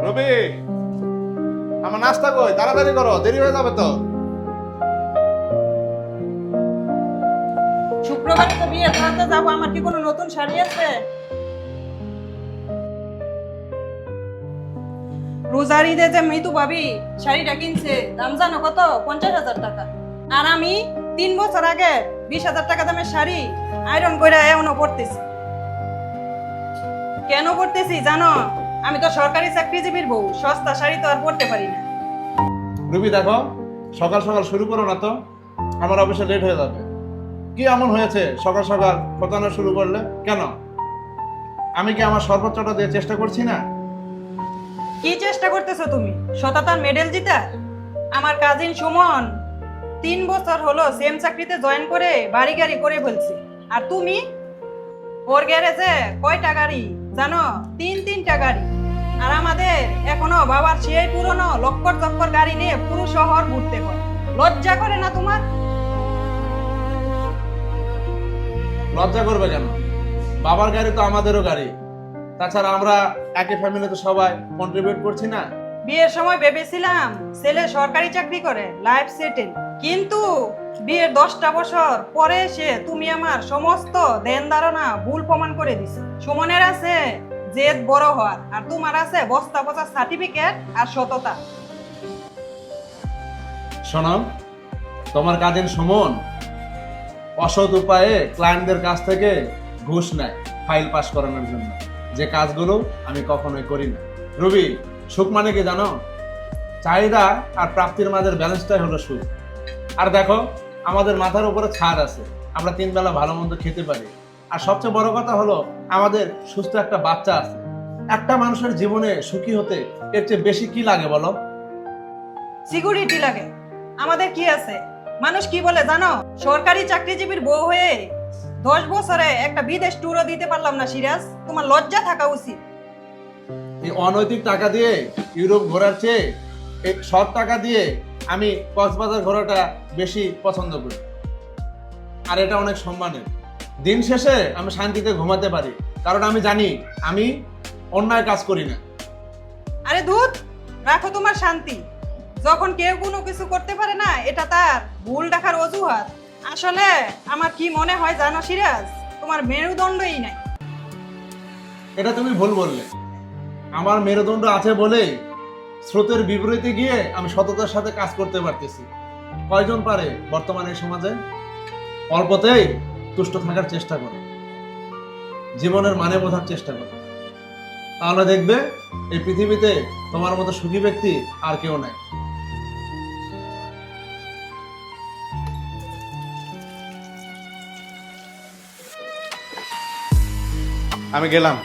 রবি, আমার নাস্তা কই? তাড়াতাড়ি করো, দেরি হয়ে যাবে তো। শুক্রবারে তো বিয়ে করতে যাবো, আমার কি কোনো নতুন শাড়ি আছে? রোজার ঈদে যে মৃত্যু ভাবি শাড়িটা কিনছে, দাম জানো কত? 50,000 টাকা। আর আমি 3 বছর আগে 20,000 টাকা দামের শাড়ি আয়রন করে এমনও পরতেছি। কেন পরতেছি জানো? আমি তো সরকারি চাকরিজীবীর বউ, সস্তা শাড়ি তো আর পরতে পারি না। রবি দেখো, সকাল সকাল শুরু করো না তো, আমার অফিসে লেট হয়ে যাবে। কি এমন হয়েছে সকাল সকাল খোঁচানো শুরু করলে কেন? আমি কি আমার সর্বোচ্চটা দিয়ে চেষ্টা করছি না? কি চেষ্টা করতেছো তুমি? সততার মেডেল জিতা? আমার কাজিন সুমন 3 বছর হলো সেম চাকরিতে জয়েন করে বাড়ি গাড়ি করে ফেলছি। আর তুমি? ওর গ্যারেজে কয়টা গাড়ি জানো? 3টা গাড়ি। আর আমাদের এখনো বাবার সেই পুরনো লক্কর চক্কর গাড়ি নিয়ে পুরো শহর ঘুরতে হয়। লজ্জা করে না তোমার? লজ্জা করবে কেন? বাবার গাড়ি তো আমাদেরও গাড়ি। তাছাড়া আমরা একই ফ্যামিলিতে সবাই কন্ট্রিবিউট করছি না? বিয়ের সময় ভেবেছিলাম ছেলে সরকারি চাকরি করে লাইফ সেটেল, কিন্তু বিয়ের 10টা বছর পরে এসে তুমি আমার সমস্ত ধ্যান ধারণা ভুল প্রমাণ করে দিছো। সুমনের আছে জেদ বড় হওয়ার, আর তোমার আছে বস্তা পচা সার্টিফিকেট আর সততা। শোনো, তোমার কাজিন সুমন অসৎ উপায়ে ক্লায়েন্টদের কাছ থেকে ঘুষ নেয় ফাইল পাস করানোর জন্য, যে কাজগুলো আমি কখনোই করি না। রবি, সুখ মানে কি জানো? চাহিদা আর প্রাপ্তির মাঝের ব্যালেন্সটাই হলো সুখ। আর দেখো, আমাদের মাথার উপরে ছাদ আছে, আমরা 3 বেলা ভালো মন্দ খেতে পারি। আর সবচেয়ে বড় কথা হলো আমাদের সুস্থ একটা বাচ্চা আছে। একটা মানুষের জীবনে সুখী হতে এর চেয়ে বেশি কি লাগে বলো? সিকিউরিটি লাগে। আমাদের কি আছে? মানুষ কি বলে জানো? সরকারি চাকরিজীবীর বউ হয়ে 10 বছরে একটা বিদেশ ট্যুরও দিতে পারলাম না। সিরাজ, তোমার লজ্জা থাকা উচিত। এই অনৈতিক টাকা দিয়ে ইউরোপ ঘোরার চেয়ে এই সৎ টাকা দিয়ে আমি কক্সবাজার ঘোরাটা বেশি পছন্দ করি। আর এটা অনেক সম্মানের। দিন শেষে আমি শান্তিতে ঘুমাতে পারি, কারণ আমি জানি আমি অন্যায় কাজ করি না। আরে ধুত, রাখো তোমার শান্তি। যখন কেউ কোনো কিছু করতে পারে না, এটা তার ভুল দেখার অজুহাত। আসলে আমার কি মনে হয় জানো সিরাজ, তোমার মেরুদণ্ডই নাই। এটা তুমি ভুল বললে। আমার মেরুদণ্ড আছে বলেই স্রোতের বিপরীতে গিয়ে আমি সততার সাথে কাজ করতে পারতেছি। কয়জন পারে বর্তমানে এই সমাজে? অল্পতেই তুষ্ট থাকার চেষ্টা করো, জীবনের মানে বোঝার চেষ্টা করো, তাহলে দেখবে এই পৃথিবীতে তোমার মতো সুখী ব্যক্তি আর কেউ নাই। আমি গেলাম।